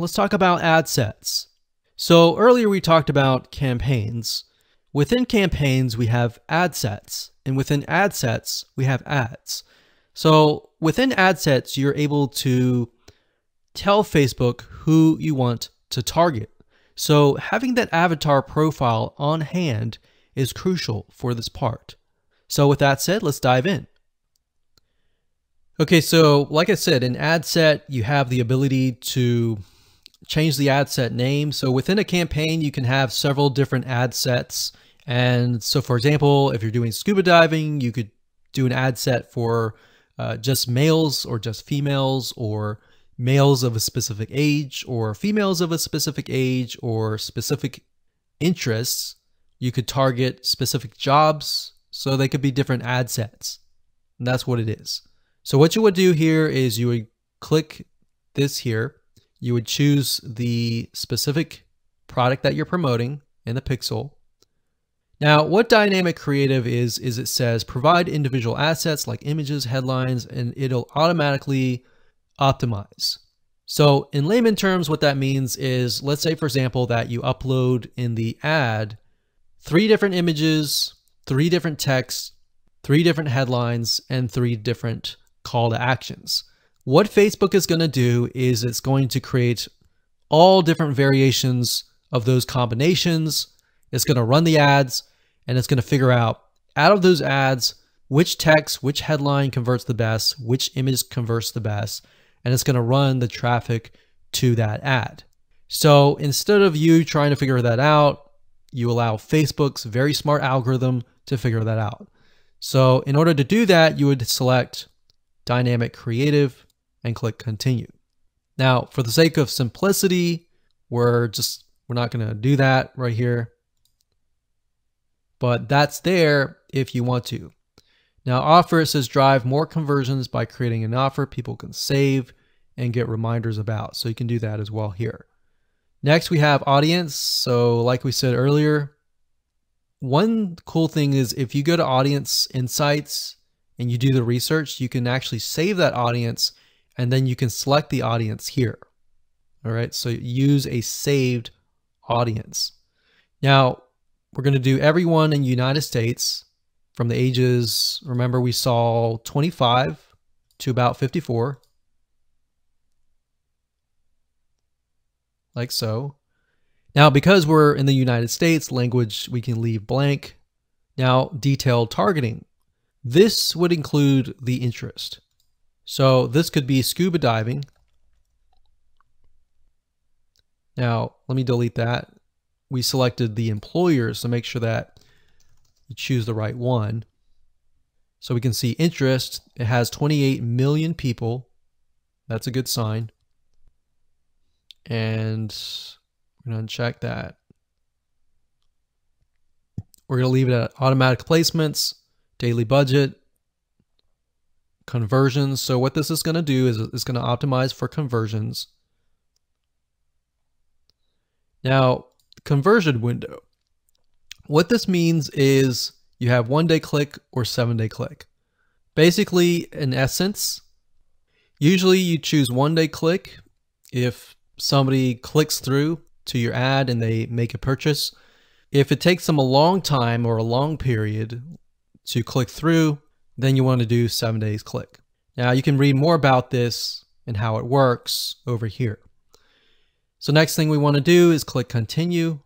let's talk about ad sets. So earlier we talked about campaigns. Within campaigns, we have ad sets, and within ad sets, we have ads. So within ad sets, you're able to tell Facebook who you want to target. So having that avatar profile on hand is crucial for this part. So with that said, let's dive in. Okay, so like I said, in ad set, you have the ability to change the ad set name. So within a campaign, you can have several different ad sets. And so for example, if you're doing scuba diving, you could do an ad set for just males or just females, or males of a specific age or females of a specific age, or specific interests. You could target specific jobs, so they could be different ad sets. And that's what it is. So what you would do here is you would click this here. You would choose the specific product that you're promoting in the pixel. Now, what dynamic creative is it says provide individual assets like images, headlines, and it'll automatically optimize. So in layman terms, what that means is, let's say, for example, that you upload in the ad 3 different images, 3 different texts, 3 different headlines, and 3 different call to actions. What Facebook is going to do is it's going to create all different variations of those combinations. It's going to run the ads, and it's going to figure out of those ads, which text, which headline converts the best, which image converts the best, and it's going to run the traffic to that ad. So instead of you trying to figure that out, you allow Facebook's very smart algorithm to figure that out. So in order to do that, you would select Dynamic Creative and click Continue. Now, for the sake of simplicity, we're not going to do that right here, but that's there if you want to. Now, offer, it says drive more conversions by creating an offer people can save and get reminders about. So you can do that as well here. Next, we have audience. So like we said earlier, one cool thing is if you go to Audience Insights and you do the research, you can actually save that audience, and then you can select the audience here. All right, so use a saved audience. Now, we're going to do everyone in the United States from the ages, remember we saw 25 to about 54. Like so. Now, because we're in the United States, language we can leave blank. Now, detailed targeting. This would include the interest. So this could be scuba diving. Now, let me delete that. We selected the employer, so make sure that you choose the right one. So we can see interest. It has 28 million people. That's a good sign. And we're going to uncheck that. We're going to leave it at automatic placements, daily budget, conversions. So what this is going to do is it's going to optimize for conversions. Now, conversion window. What this means is you have 1-day click or 7-day click. Basically, in essence, usually you choose 1-day click if somebody clicks through to your ad and they make a purchase. If it takes them a long time or a long period to click through, then you want to do 7 days click. Now you can read more about this and how it works over here. So next thing we want to do is click continue.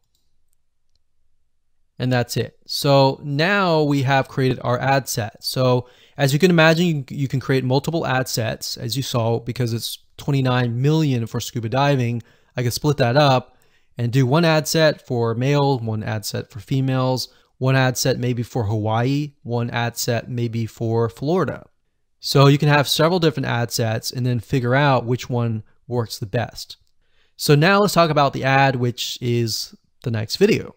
And that's it. So now we have created our ad set. So as you can imagine, you can create multiple ad sets, as you saw, because it's 29 million for scuba diving. I can split that up and do one ad set for male, one ad set for females, one ad set maybe for Hawaii, one ad set maybe for Florida. So you can have several different ad sets and then figure out which one works the best. So now let's talk about the ad, which is the next video.